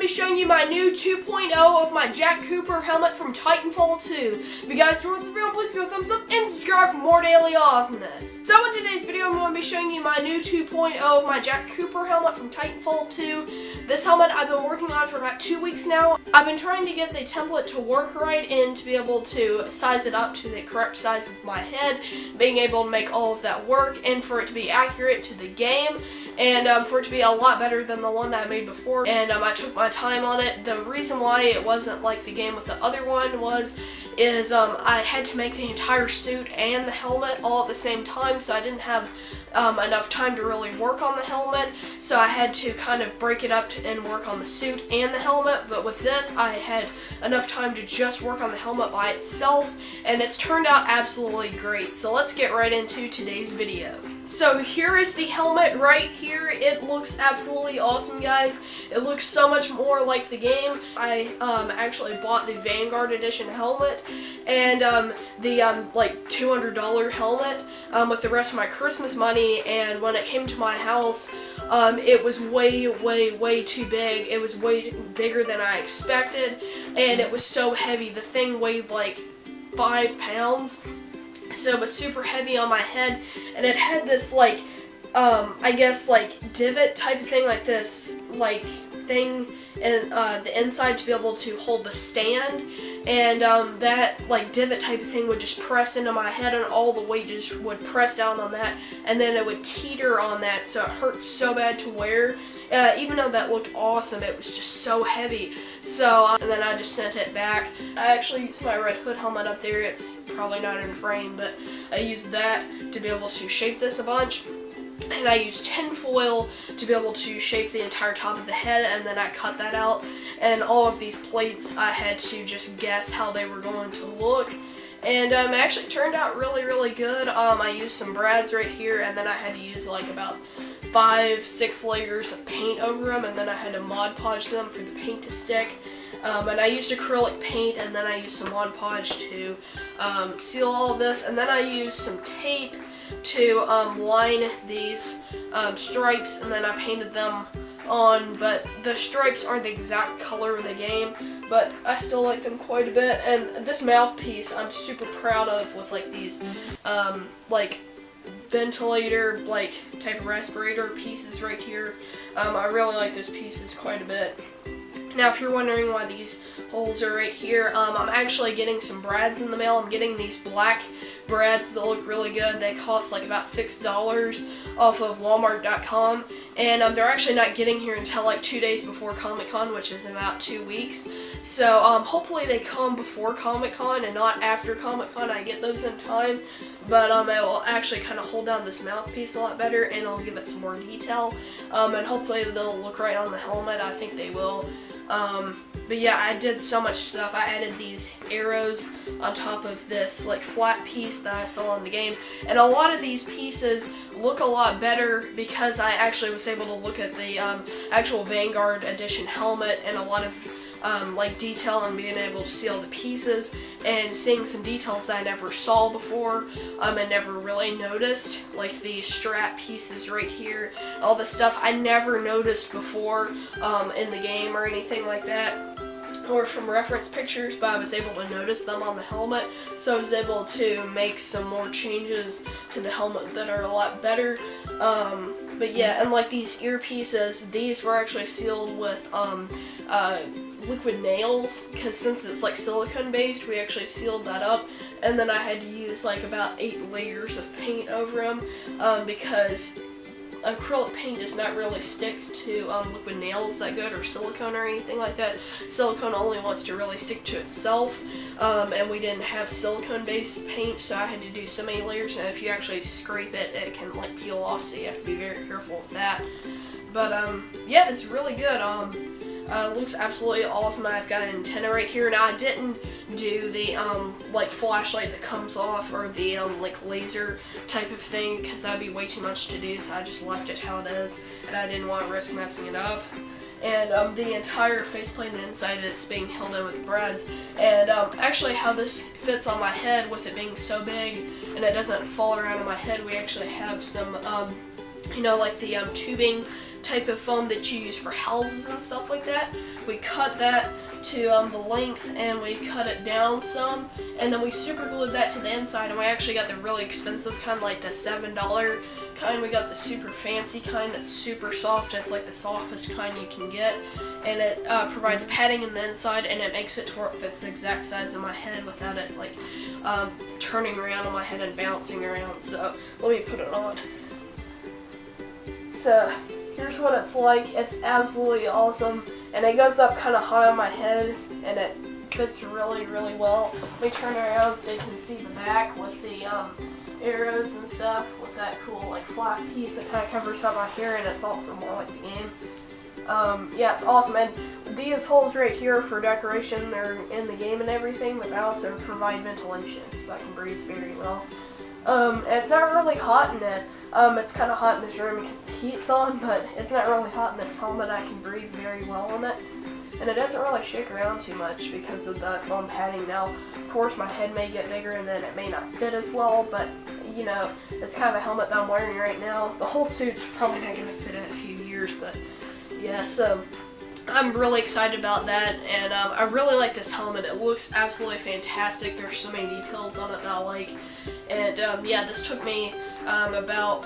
be showing you my new 2.0 of my Jack Cooper helmet from Titanfall 2. If you guys enjoyed this video, please give a thumbs up and subscribe for more daily awesomeness. So in today's video, I'm going to be showing you my new 2.0 of my Jack Cooper helmet from Titanfall 2. This helmet I've been working on for about 2 weeks now. I've been trying to get the template to work right and to be able to size it up to the correct size of my head, being able to make all of that work and for it to be accurate to the game. And for it to be a lot better than the one that I made before. And I took my time on it. The reason why it wasn't like the game with the other one is I had to make the entire suit and the helmet all at the same time, so I didn't have enough time to really work on the helmet, so I had to kind of break it up and work on the suit and the helmet. But with this, I had enough time to just work on the helmet by itself, and it's turned out absolutely great. So let's get right into today's video. So here is the helmet right here. It looks absolutely awesome, guys. It looks so much more like the game. I actually bought the Vanguard Edition helmet and the like $200 helmet with the rest of my Christmas money, and when it came to my house, it was way too big. It was way bigger than I expected, and it was so heavy. The thing weighed like 5 pounds. So it was super heavy on my head, and it had this like, I guess like divot type of thing, like this like thing in the inside to be able to hold the stand, and that like divot type of thing would just press into my head, and all the weight just would press down on that, and then it would teeter on that, so it hurt so bad to wear. Even though that looked awesome, it was just so heavy. So, and then I just sent it back. I actually used my Red Hood helmet up there. It's probably not in frame, but I used that to be able to shape this a bunch. And I used tinfoil to be able to shape the entire top of the head, and then I cut that out. And all of these plates, I had to just guess how they were going to look. And it actually turned out really good. I used some brads right here, and then I had to use like about 5-6 layers of paint over them, and then I had to Mod Podge them for the paint to stick. And I used acrylic paint, and then I used some Mod Podge to seal all of this, and then I used some tape to line these stripes, and then I painted them on, but the stripes aren't the exact color of the game, but I still like them quite a bit. And this mouthpiece I'm super proud of, with like these like ventilator like type of respirator pieces right here. I really like those pieces quite a bit. Now if you're wondering why these holes are right here, I'm actually getting some brads in the mail. I'm getting these black brads that look really good. They cost like about $6 off of Walmart.com, and they're actually not getting here until like 2 days before Comic-Con, which is in about 2 weeks. So hopefully they come before Comic-Con and not after Comic-Con. I get those in time, but it will actually kind of hold down this mouthpiece a lot better, and it'll give it some more detail, and hopefully they'll look right on the helmet. I think they will. But yeah, I did so much stuff. I added these arrows on top of this like flat piece that I saw in the game, and a lot of these pieces look a lot better because I actually was able to look at the actual Vanguard Edition helmet, and a lot of like detail, and being able to see all the pieces and seeing some details that I never saw before and never really noticed, like the strap pieces right here, all the stuff I never noticed before in the game or anything like that, or from reference pictures, but I was able to notice them on the helmet, so I was able to make some more changes to the helmet that are a lot better. But yeah, and like these earpieces, these were actually sealed with liquid nails, because since it's like silicone based, we actually sealed that up, and then I had to use like about 8 layers of paint over them because acrylic paint does not really stick to liquid nails that good, or silicone or anything like that. Silicone only wants to really stick to itself, and we didn't have silicone based paint, so I had to do so many layers, and if you actually scrape it, it can like peel off, so you have to be very careful with that. But yeah, it's really good. Looks absolutely awesome. I've got an antenna right here. Now I didn't do the like flashlight that comes off, or the like laser type of thing, because that'd be way too much to do, so I just left it how it is, and I didn't want to risk messing it up. And the entire faceplate and the inside is being held in with brads, and actually how this fits on my head with it being so big and it doesn't fall around on my head, we actually have some you know, like the tubing type of foam that you use for houses and stuff like that. We cut that to the length, and we cut it down some, and then we super glued that to the inside, and we actually got the really expensive kind, like the $7 kind. We got the super fancy kind that's super soft. It's like the softest kind you can get, and it provides padding in the inside, and it makes it to where it fits the exact size of my head without it like turning around on my head and bouncing around. So let me put it on. So here's what it's like. It's absolutely awesome, and it goes up kind of high on my head, and it fits really, really well. Let me turn around so you can see the back with the arrows and stuff, with that cool like flat piece that kind of covers up my hair, and it's also more like the game. Yeah, it's awesome, and these holes right here are for decoration. They're in the game and everything, but they also provide ventilation, so I can breathe very well. It's not really hot in it. It's kind of hot in this room because the heat's on, but it's not really hot in this helmet. I can breathe very well in it, and it doesn't really shake around too much because of the foam padding. Now, of course, my head may get bigger and then it may not fit as well, but you know, it's kind of a helmet that I'm wearing right now. The whole suit's probably not going to fit in a few years, but yeah, so I'm really excited about that, and I really like this helmet. It looks absolutely fantastic. There's so many details on it that I like, and yeah, this took me about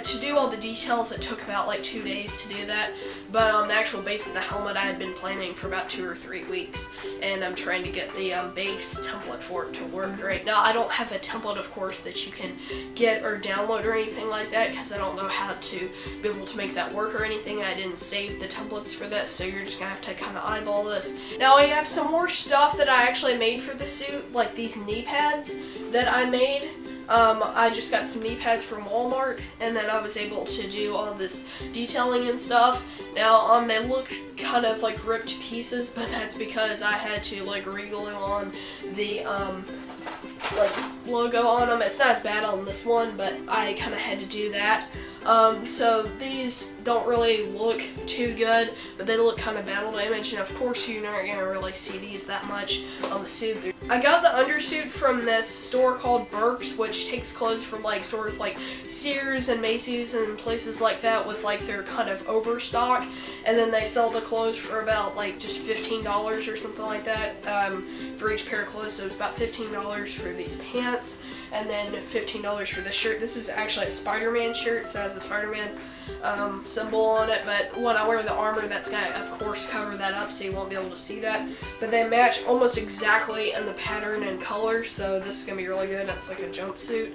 to do all the details. It took about like 2 days to do that, but on the actual base of the helmet, I had been planning for about 2 or 3 weeks, and I'm trying to get the base template for it to work right now. I don't have a template, of course, that you can get or download or anything like that, because I don't know how to be able to make that work or anything. I didn't save the templates for this, so you're just gonna have to kind of eyeball this. Now I have some more stuff that I actually made for the suit, like these knee pads that I made. I just got some knee pads from Walmart, and then I was able to do all this detailing and stuff. Now, they look kind of like ripped to pieces, but that's because I had to like re-glue on the like logo on them. It's not as bad on this one, but I kind of had to do that. So these don't really look too good, but they look kind of battle damaged, and of course you're not gonna really see these that much on the suit. I got the undersuit from this store called Burke's, which takes clothes from like stores like Sears and Macy's and places like that with like their kind of overstock, and then they sell the clothes for about like just $15 or something like that for each pair of clothes. So it's about $15 for these pants, and then $15 for this shirt. This is actually a Spider-Man shirt, so it has a Spider-Man symbol on it, but when I wear the armor, that's gonna of course cover that up, so you won't be able to see that. But they match almost exactly in the pattern and color, so this is gonna be really good. It's like a jumpsuit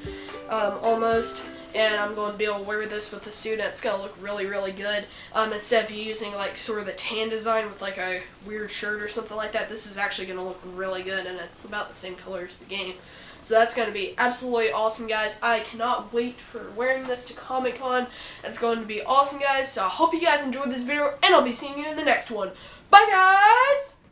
almost, and I'm going to be able to wear this with the suit, and it's going to look really, really good. Instead of using like sort of the tan design with like a weird shirt or something like that, this is actually going to look really good, and it's about the same color as the game. So that's going to be absolutely awesome, guys. I cannot wait for wearing this to Comic-Con. It's going to be awesome, guys. So I hope you guys enjoyed this video, and I'll be seeing you in the next one. Bye, guys!